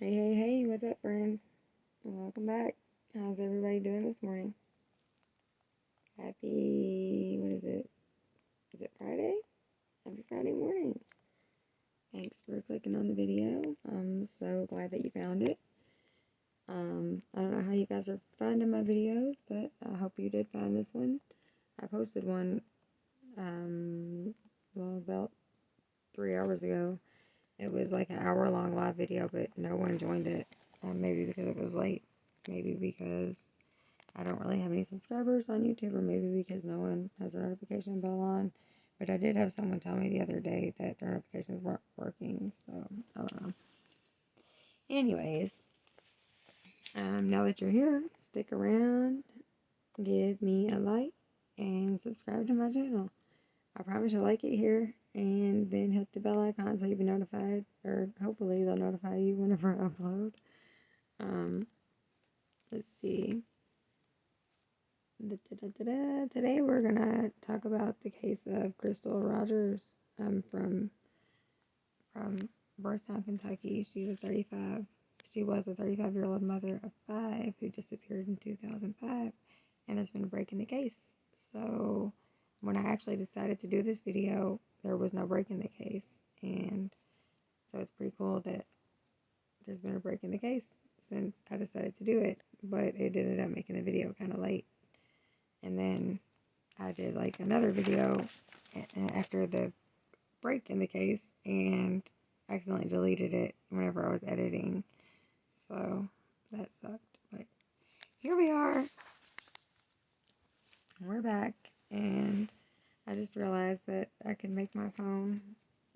Hey, hey, hey, what's up, friends? Welcome back. How's everybody doing this morning? What is it? Is it Friday? Happy Friday morning. Thanks for clicking on the video. I'm so glad that you found it. I don't know how you guys are finding my videos, but I hope you did find this one. I posted one, about 3 hours ago. It was like an hour-long live video, but no one joined it. Maybe because it was late. Maybe because I don't really have any subscribers on YouTube, or maybe because no one has a notification bell on. But I did have someone tell me the other day that their notifications weren't working, so I don't know. Anyways, now that you're here, stick around, give me a like, and subscribe to my channel. I promise you'll like it here, and then hit the bell icon so you'll be notified, or hopefully they'll notify you whenever I upload. Let's see. Today we're gonna talk about the case of Crystal Rogers from Bardstown, Kentucky. She was a 35-year-old mother of 5 who disappeared in 2005 and has been breaking the case. So when I actually decided to do this video, there was no break in the case, and so it's pretty cool that there's been a break in the case since I decided to do it, but it ended up making the video kind of late. And then I did like another video after the break in the case and accidentally deleted it whenever I was editing. So that sucked. But here we are. We're back. And I just realized that I can make my phone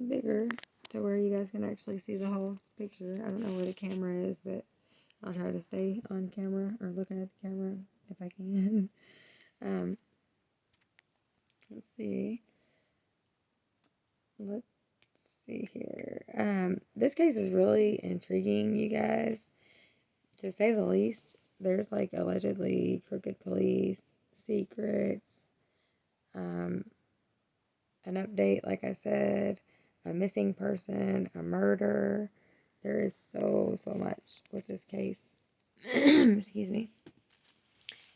bigger to where you guys can actually see the whole picture. I don't know where the camera is, but I'll try to stay on camera or looking at the camera if I can. Let's see. Let's see here. This case is really intriguing, you guys, to say the least. There's like allegedly crooked police, secrets, an update, like I said, a missing person, a murder. There is so much with this case. Excuse me.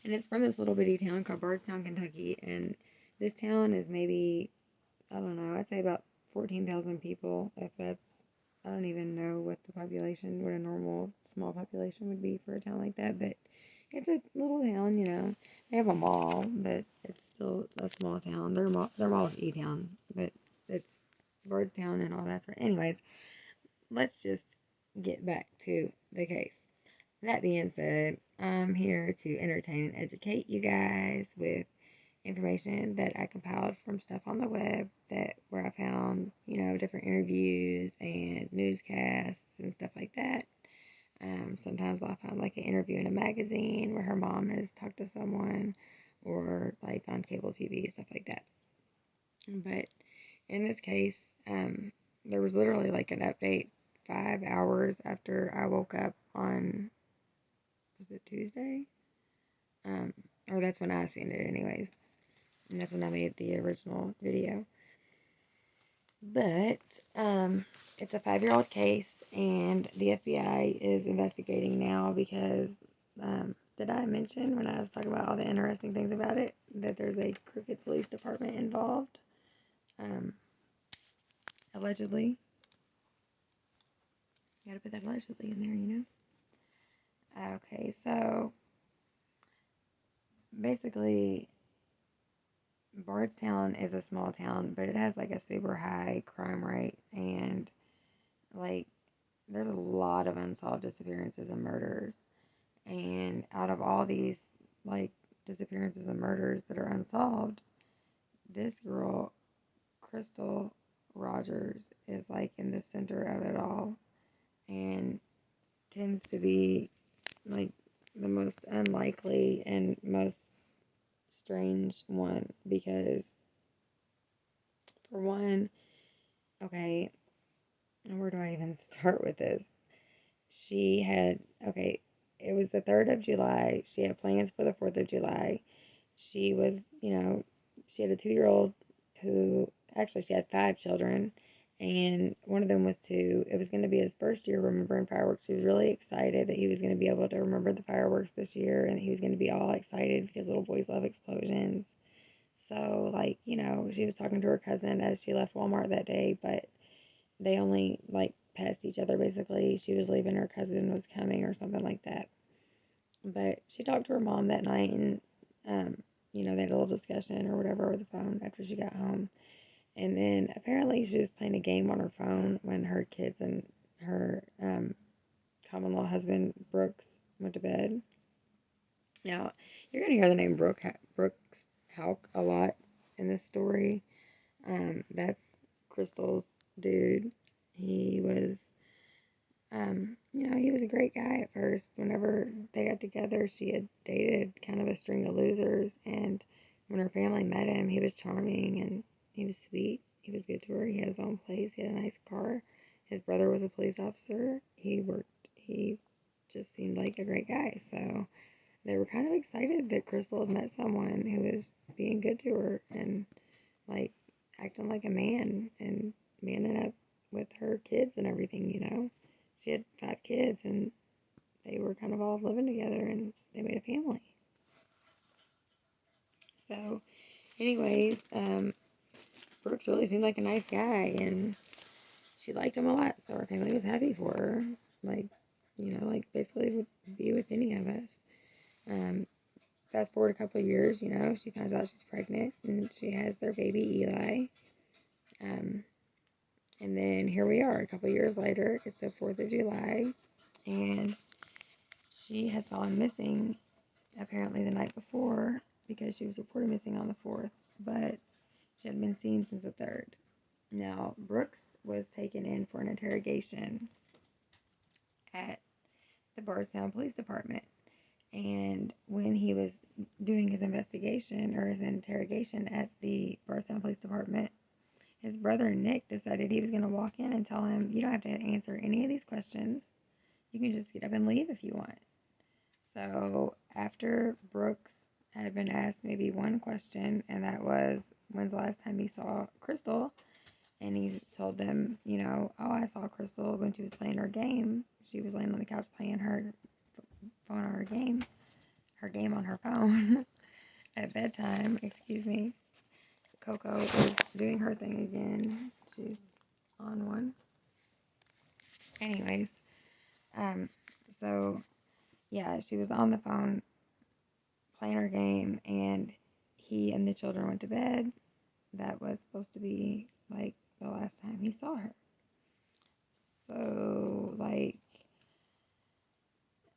And it's from this little bitty town called Bardstown, Kentucky, and this town is maybe, I don't know, I'd say about 14,000 people, if that's, I don't even know what a normal small population would be for a town like that, but it's a little town, you know. They have a mall, but it's still a small town. Their mall is E-Town, but it's Bardstown and all that sort. Anyways, let's just get back to the case. That being said, I'm here to entertain and educate you guys with information that I compiled from stuff on the web where I found, different interviews and newscasts and stuff like that. Sometimes I'll find like an interview in a magazine where her mom has talked to someone, or like on cable TV, stuff like that. But in this case, there was literally like an update 5 hours after I woke up on, was it Tuesday? Or that's when I seen it anyways. And that's when I made the original video. But it's a 5-year-old case, and the FBI is investigating now because, did I mention when I was talking about all the interesting things about it, that there's a crooked police department involved? Allegedly. Gotta put that allegedly in there, you know? Okay, so basically, Bardstown is a small town, but it has like a super high crime rate, and like there's a lot of unsolved disappearances and murders. And out of all these like disappearances and murders that are unsolved, this girl, Crystal Rogers, is like in the center of it all, and tends to be like the most unlikely and most strange one, because for one, okay, where do I even start with this? It was the 3rd of July. She had plans for the 4th of July. She was, she had a 2-year-old who, actually, she had 5 children, And one of them was it was going to be his first year remembering fireworks. He was really excited that he was going to be able to remember the fireworks this year, and he was going to be all excited because little boys love explosions. So, like, she was talking to her cousin as she left Walmart that day, but they only, like, passed each other basically. She was leaving, her cousin was coming or something like that. But she talked to her mom that night, and, they had a little discussion or whatever over the phone after she got home. And then apparently she was playing a game on her phone when her kids and her common law husband, Brooks, went to bed. Now, you're going to hear the name Brooks Houck a lot in this story. That's Crystal's dude. He was, he was a great guy at first. Whenever they got together, she had dated kind of a string of losers. And when her family met him, he was charming and he was sweet. He was good to her. He had his own place. He had a nice car. His brother was a police officer. He just seemed like a great guy. So they were kind of excited that Crystal had met someone who was being good to her and, like, acting like a man and manning up with her kids and everything. She had 5 kids and they were kind of all living together and they made a family. So, anyways, Brooks really seemed like a nice guy and she liked him a lot, so her family was happy for her. Like, basically would be with any of us. Fast forward a couple of years, she finds out she's pregnant and she has their baby Eli. And then here we are a couple of years later. It's the 4th of July and she has gone missing apparently the night before because she was reported missing on the 4th, but she hadn't been seen since the 3rd. Now, Brooks was taken in for an interrogation at the Bardstown Police Department. And when he was doing his investigation or his interrogation at the Bardstown Police Department, his brother Nick decided he was going to walk in and tell him, you don't have to answer any of these questions. You can just get up and leave if you want. So after Brooks had been asked maybe one question, and that was, when's the last time he saw Crystal? And he told them, I saw Crystal when she was playing her game. She was laying on the couch playing her phone on her game on her phone at bedtime. Excuse me. Coco is doing her thing again. She's on one. Anyways, so yeah, she was on the phone playing her game, and he and the children went to bed. That was supposed to be like the last time he saw her. So, like,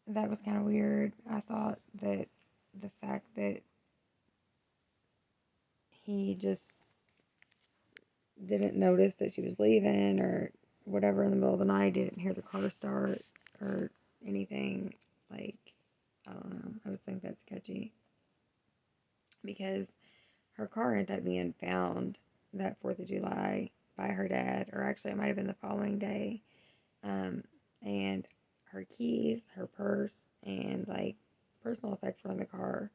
that was kind of weird. I thought that the fact that he just didn't notice that she was leaving or whatever in the middle of the night, didn't hear the car start or anything, like, I don't know. I just think that's sketchy. Because her car ended up being found that 4th of July by her dad, or actually it might have been the following day. And her keys, her purse, and, like, personal effects were in the car.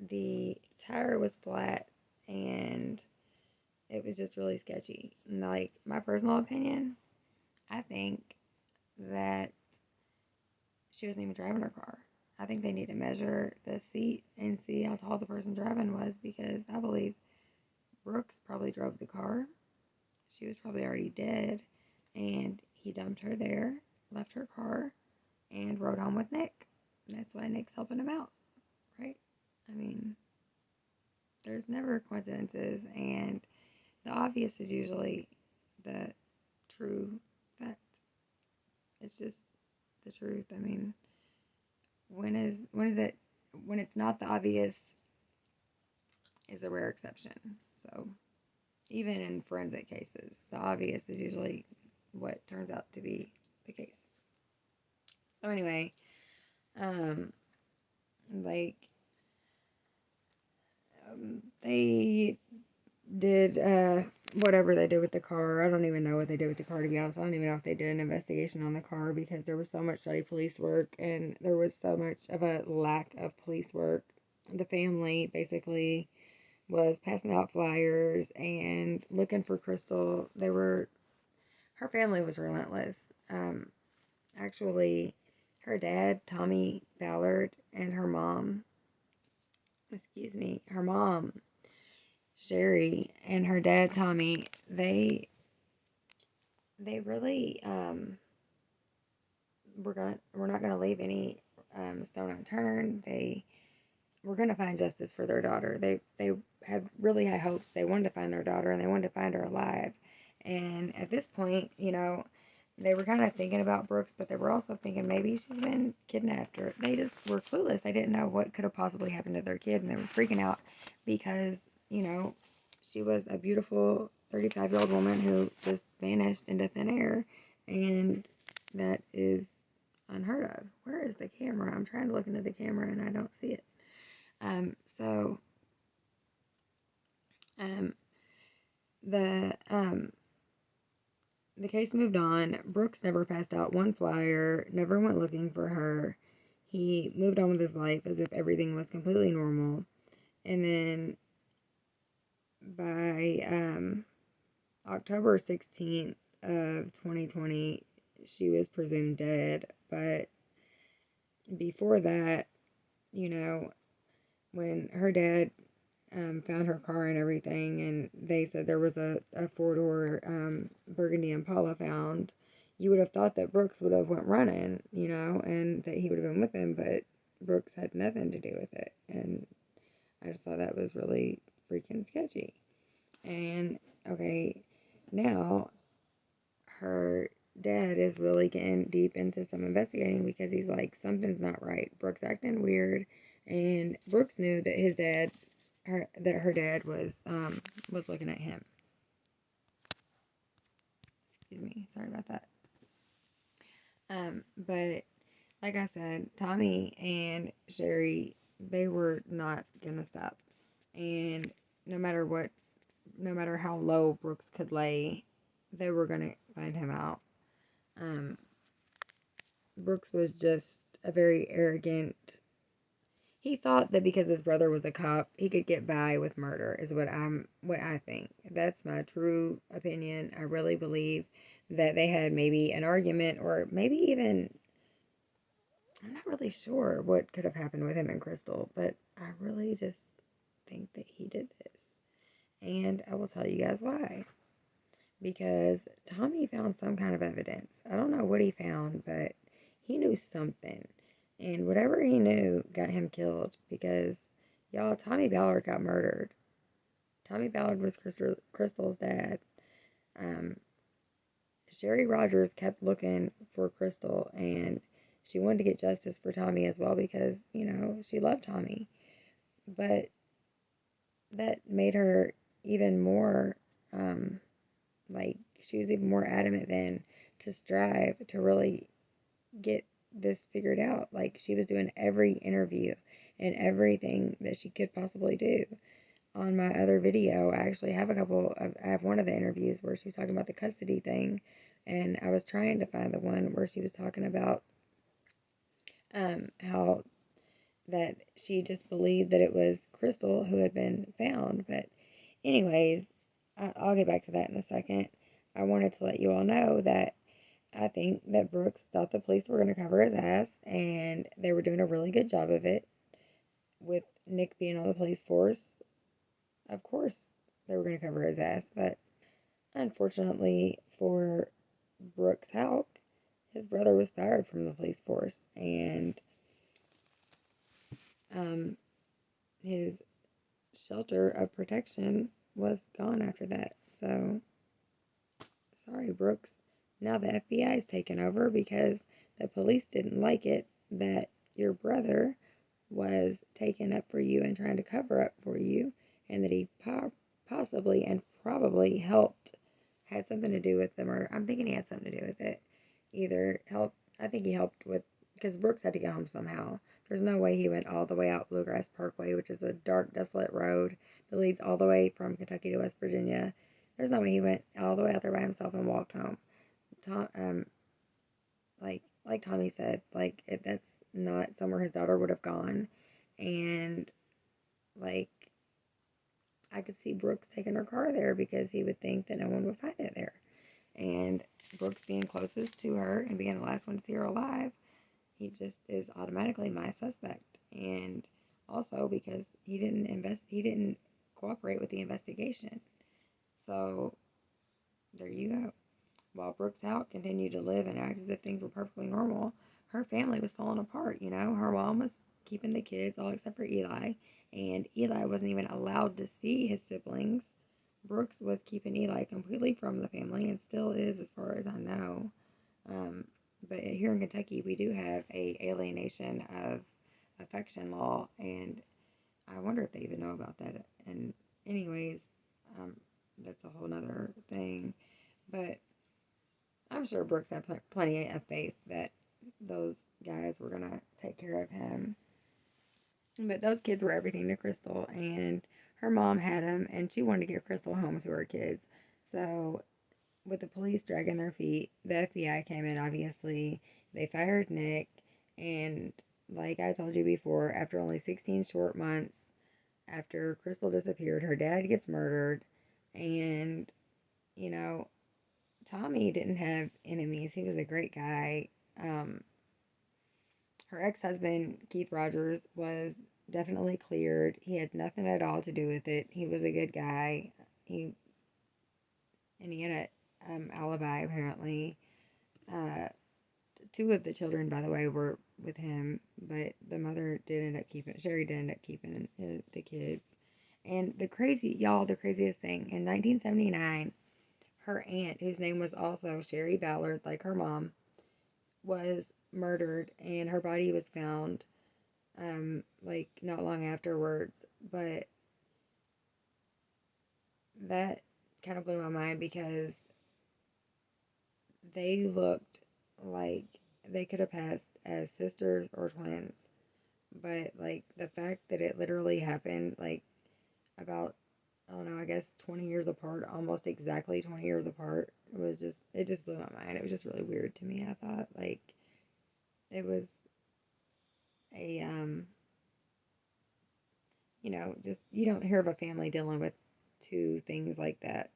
The tire was flat, and it was just really sketchy. And, like, my personal opinion, I think that she wasn't even driving her car. I think they need to measure the seat and see how tall the person driving was, because I believe Brooks probably drove the car. She was probably already dead, and he dumped her there, left her car, and rode on with Nick. That's why Nick's helping him out, right? I mean, there's never coincidences, and the obvious is usually the true fact. It's just the truth. I mean, when it's not the obvious is a rare exception. So even in forensic cases, the obvious is usually what turns out to be the case. So anyway, they did whatever they did with the car. I don't even know what they did with the car, to be honest. I don't even know if they did an investigation on the car, because there was so much shoddy police work and there was so much of a lack of police work. The family basically was passing out flyers and looking for Crystal. They were her family was relentless. Actually, her dad, Tommy Ballard, and her mom, Sherry, and her dad, Tommy, they really we're not gonna leave any stone unturned. They were gonna find justice for their daughter. They had really high hopes. They wanted to find their daughter and they wanted to find her alive. And at this point, they were kind of thinking about Brooks, but they were also thinking maybe she's been kidnapped, or they just were clueless. They didn't know what could have possibly happened to their kid, and they were freaking out because, she was a beautiful 35-year-old woman who just vanished into thin air, and that is unheard of. Where is the camera? I'm trying to look into the camera and I don't see it. So, um, the the case moved on. Brooks never passed out one flyer, never went looking for her. He moved on with his life as if everything was completely normal. And then by October 16th of 2020, she was presumed dead. But before that, when her dad found her car and everything, and they said there was a four-door Burgundy Impala found, you would have thought that Brooks would have went running, and that he would have been with him, but Brooks had nothing to do with it, and I just thought that was really freaking sketchy. And, okay, now her dad is really getting deep into some investigating because he's like, something's not right. Brooks acting weird, and Brooks knew that her dad was looking at him. Excuse me, sorry about that. But like I said, Tommy and Sherry, they were not gonna stop, and no matter what, no matter how low Brooks could lay, they were gonna find him out. Brooks was just a very arrogant. He thought that because his brother was a cop, he could get by with murder. Is what I think. That's my true opinion. I really believe that they had maybe an argument, or maybe even, I'm not really sure what could have happened with him and Crystal, but I really just think that he did this, and I will tell you guys why. Because Tommy found some kind of evidence. I don't know what he found, but he knew something. And whatever he knew got him killed. Because, y'all, Tommy Ballard got murdered. Tommy Ballard was Crystal's dad. Sherry Rogers kept looking for Crystal, and she wanted to get justice for Tommy as well because, she loved Tommy. But that made her even more, she was even more adamant then to strive to really get this figured out. Like, she was doing every interview and everything that she could possibly do. On my other video, I actually have I have one of the interviews where she was talking about the custody thing, and I was trying to find the one where she was talking about how that she just believed that it was Crystal who had been found. But anyways, I'll get back to that in a second. I wanted to let you all know that I think that Brooks thought the police were going to cover his ass, and they were doing a really good job of it. With Nick being on the police force, of course they were going to cover his ass, but unfortunately for Brooks' Houck, his brother was fired from the police force, and his shelter of protection was gone after that. So, sorry, Brooks. Now the FBI is taking over because the police didn't like it that your brother was taking up for you and trying to cover up for you, and that he possibly and probably had something to do with the murder. I'm thinking he had something to do with it. I think he helped with, because Brooks had to get home somehow. There's no way he went all the way out Bluegrass Parkway, which is a dark, desolate road that leads all the way from Kentucky to West Virginia. There's no way he went all the way out there by himself and walked home. Like Tommy said, that's not somewhere his daughter would have gone, and I could see Brooks taking her car there because he would think that no one would find it there. And Brooks being closest to her and being the last one to see her alive, he just is automatically my suspect. And also because he didn't cooperate with the investigation. So there you go. While Brooks Hout continued to live and act as if things were perfectly normal, her family was falling apart. Her mom was keeping the kids, all except for Eli, and Eli wasn't even allowed to see his siblings. Brooks was keeping Eli completely from the family and still is, as far as I know. Um, but here in Kentucky, we do have a alienation of affection law, and I wonder if they even know about that. And anyways, um, that's a whole nother thing. But I'm sure Brooks had plenty of faith that those guys were gonna take care of him. But those kids were everything to Crystal, and her mom had him, and she wanted to get Crystal home to her kids. So, with the police dragging their feet, the FBI came in, obviously. They fired Nick, and like I told you before, after only 16 short months, after Crystal disappeared, her dad gets murdered, and, you know, Tommy didn't have enemies. He was a great guy. Um, her ex-husband, Keith Rogers, was definitely cleared. He had nothing at all to do with it. He was a good guy. He had a alibi apparently. Uh, two of the children, by the way, were with him, but the mother did end up keeping. Sherry did end up keeping the kids. And the craziest thing in 1979, her aunt, whose name was also Sherry Ballard, like her mom, was murdered, and her body was found like not long afterwards. But that kind of blew my mind because they looked like they could have passed as sisters or twins. But like the fact that it literally happened like about, I don't know, I guess 20 years apart, almost exactly 20 years apart, it just blew my mind. It was just really weird to me. I thought like it was a just you don't hear of a family dealing with two things like that.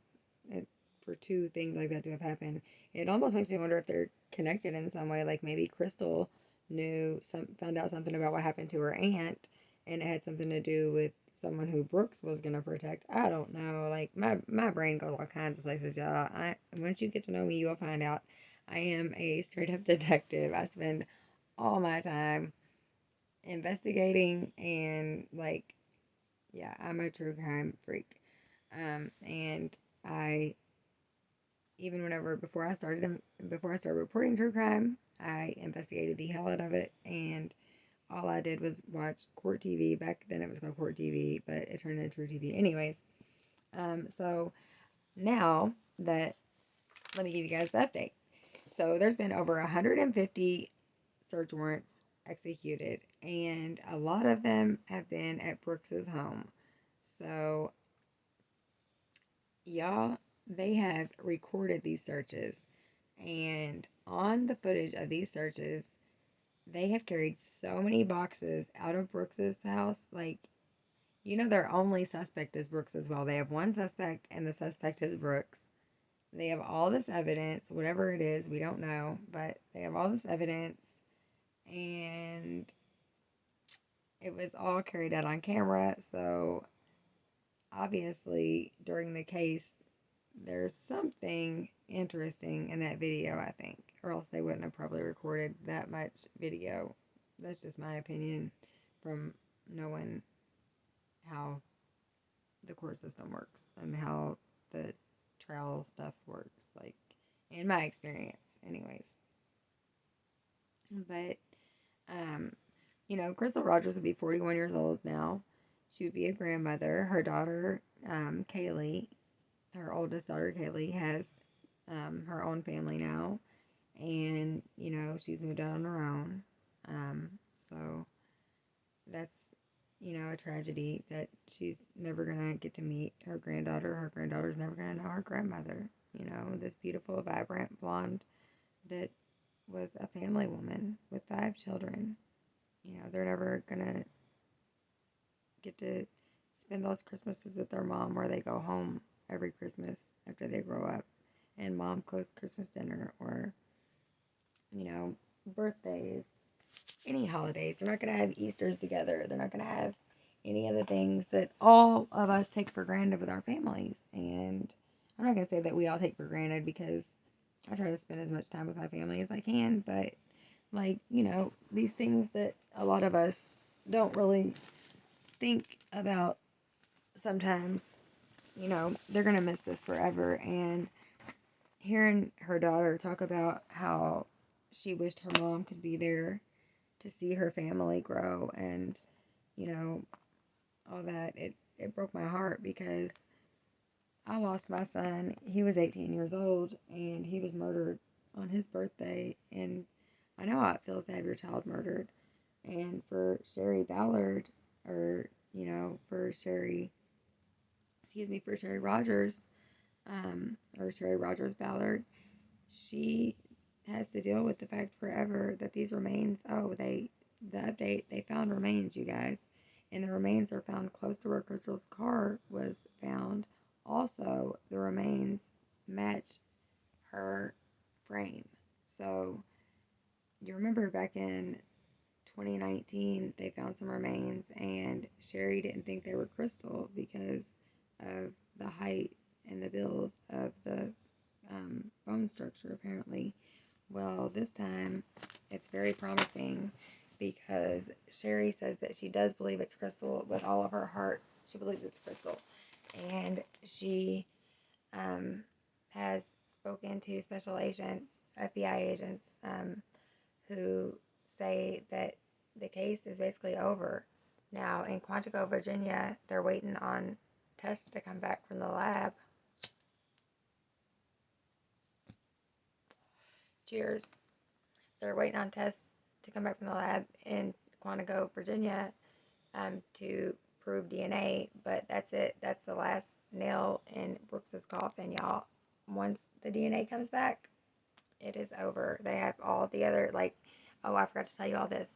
It, for two things like that to have happened, it almost makes me wonder if they're connected in some way. Like maybe Crystal found out something about what happened to her aunt, and it had something to do with someone who Brooks was gonna protect. I don't know. Like my brain goes all kinds of places, y'all. Once you get to know me, you'll find out I am a straight up detective. I spend all my time investigating and like yeah, I'm a true crime freak. And I even whenever before I started reporting true crime, I investigated the hell out of it, and all I did was watch Court TV. Back then it was called Court TV, but it turned into True TV. Anyways, so now that let me give you guys the update. So there's been over 150 search warrants executed, and a lot of them have been at Brooks's home. So y'all, they have recorded these searches, and on the footage of these searches, they have carried so many boxes out of Brooks's house. Like, their only suspect is Brooks as well. They have one suspect, and the suspect is Brooks. They have all this evidence, whatever it is, we don't know, but they have all this evidence, and it was all carried out on camera. So obviously, during the case, there's something interesting in that video, I think, or else they wouldn't have probably recorded that much video. That's just my opinion from knowing how the court system works and how the trial stuff works, like in my experience, anyways. But, Crystal Rogers would be 41 years old now. She would be a grandmother. Her daughter, Kaylee, her oldest daughter, Kaylee, has her own family now. And, she's moved out on her own. So that's, a tragedy that she's never going to get to meet her granddaughter. Her granddaughter's never going to know her grandmother. This beautiful, vibrant blonde that was a family woman with 5 children. They're never going to get to spend those Christmases with their mom where they go home every Christmas after they grow up and mom cooks Christmas dinner, or, birthdays, any holidays. They're not going to have Easters together. They're not going to have any of the things that all of us take for granted with our families. And I'm not going to say that we all take for granted, because I try to spend as much time with my family as I can, but these things that a lot of us don't really think about sometimes, they're going to miss this forever. And hearing her daughter talk about how she wished her mom could be there to see her family grow, and, all that, it broke my heart, because I lost my son. He was 18 years old, and he was murdered on his birthday, and I know how it feels to have your child murdered. And for Sherry Ballard, or, for Sherry Rogers, or Sherry Rogers Ballard, she has to deal with the fact forever that these remains, the update, they found remains, you guys. And the remains are found close to where Crystal's car was found. Also, the remains match her frame. So, you remember back in 2019, they found some remains, and Sherry didn't think they were Crystal because of the height and the build of the bone structure, apparently. Well, this time it's very promising, because Sherry says that she does believe it's Crystal with all of her heart. She believes it's Crystal. And she has spoken to special agents, FBI agents, who say that the case is basically over. Now, in Quantico, Virginia, they're waiting on tests to come back from the lab. Cheers. They're waiting on tests to come back from the lab in Quantico, Virginia, to prove DNA, but that's it. That's the last nail in Brooks's coffin, y'all. Once the DNA comes back, it is over. They have all the other, I forgot to tell you all this.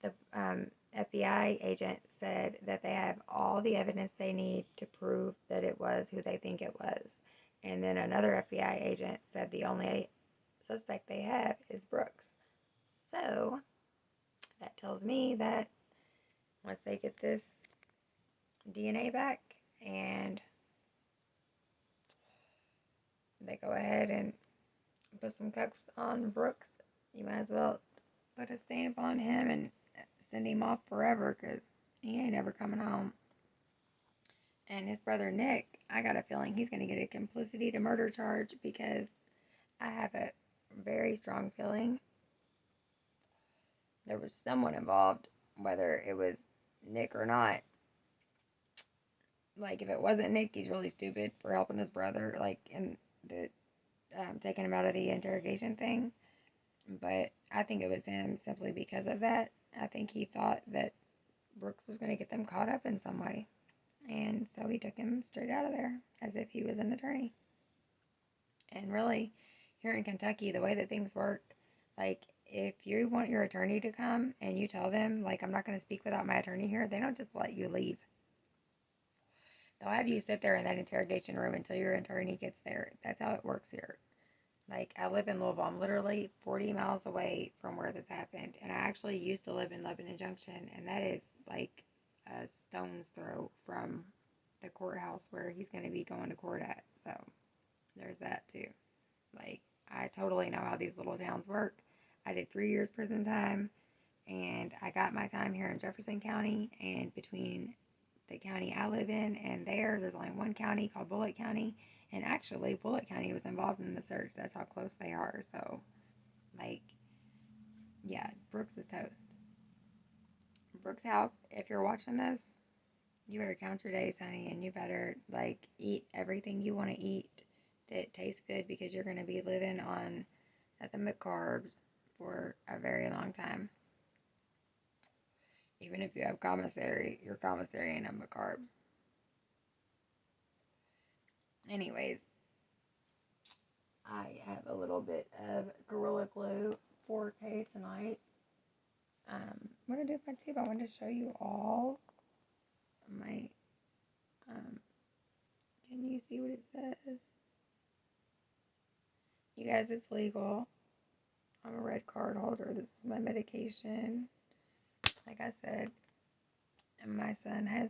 The FBI agent said that they have all the evidence they need to prove that it was who they think it was. And then another FBI agent said the only suspect they have is Brooks. So, that tells me that once they get this DNA back and they go ahead and put some cuffs on Brooks, you might as well put a stamp on him and send him off forever, because he ain't ever coming home. And his brother Nick, I got a feeling he's going to get a complicity to murder charge, because I have a very strong feeling there was someone involved, whether it was Nick or not. If it wasn't Nick, he's really stupid for helping his brother, in the taking him out of the interrogation thing. But I think it was him, simply because of that. I think he thought that Brooks was going to get them caught up in some way. And so he took him straight out of there, as if he was an attorney. And really, here in Kentucky, the way that things work, if you want your attorney to come and you tell them, I'm not going to speak without my attorney here, they don't just let you leave. They'll have you sit there in that interrogation room until your attorney gets there. That's how it works here. I live in Louisville. I'm literally 40 miles away from where this happened. And I actually used to live in Lebanon Junction, and that is a stone's throw from the courthouse where he's going to be going to court at. So there's that too. I totally know how these little towns work. I did 3 years prison time, and I got my time here in Jefferson County, and between the county I live in and there's only one county called Bullitt County, and actually Bullitt County was involved in the search. That's how close they are. So, yeah, Brooks is toast. Brooks, help, if you're watching this, you better count your days, honey, and you better, eat everything you want to eat that tastes good, because you're going to be living on nothing but carbs for a very long time. Even if you have commissary, your commissary ain't nothing but carbs. Anyways, I have a little bit of Gorilla Glue 4K tonight. What I did with my tube, I wanted to show you all my, can you see what it says? You guys, it's legal. I'm a red card holder. This is my medication. Like I said, and my son has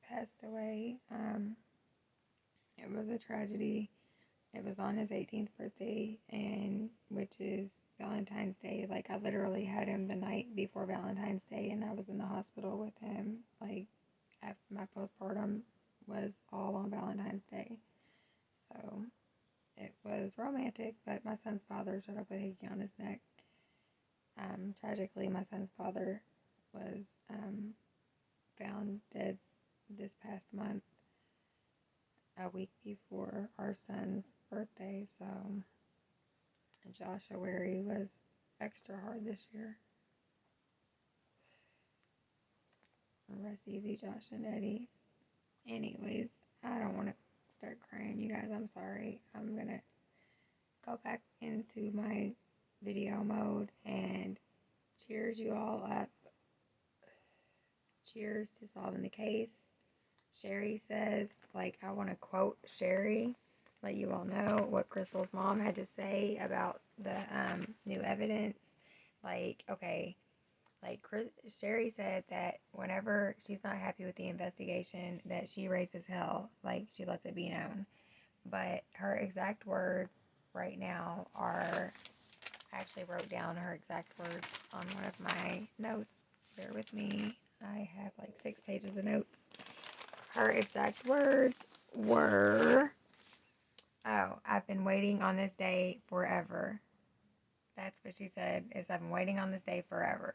passed away. It was a tragedy. It was on his 18th birthday, and which is Valentine's Day. Like, I literally had him the night before Valentine's Day, and I was in the hospital with him. Like, after my postpartum was all on Valentine's Day. So, it was romantic, but my son's father showed up with a hickey on his neck. Tragically, my son's father was found dead this past month, a week before our son's birthday. So, Josh Awary was extra hard this year. Rest easy, Josh and Eddie. Anyways, I don't want to start crying, you guys. I'm sorry. I'm gonna go back into my video mode and cheers you all up. Cheers to solving the case. Sherry says, like, I want to quote Sherry, let you all know what Crystal's mom had to say about the new evidence. Like, okay, like Sherry said that whenever she's not happy with the investigation, that she raises hell, like she lets it be known. But her exact words right now are, I actually wrote down her exact words on one of my notes. Bear with me. I have like 6 pages of notes. Her exact words were, oh, I've been waiting on this day forever. That's what she said, is I've been waiting on this day forever.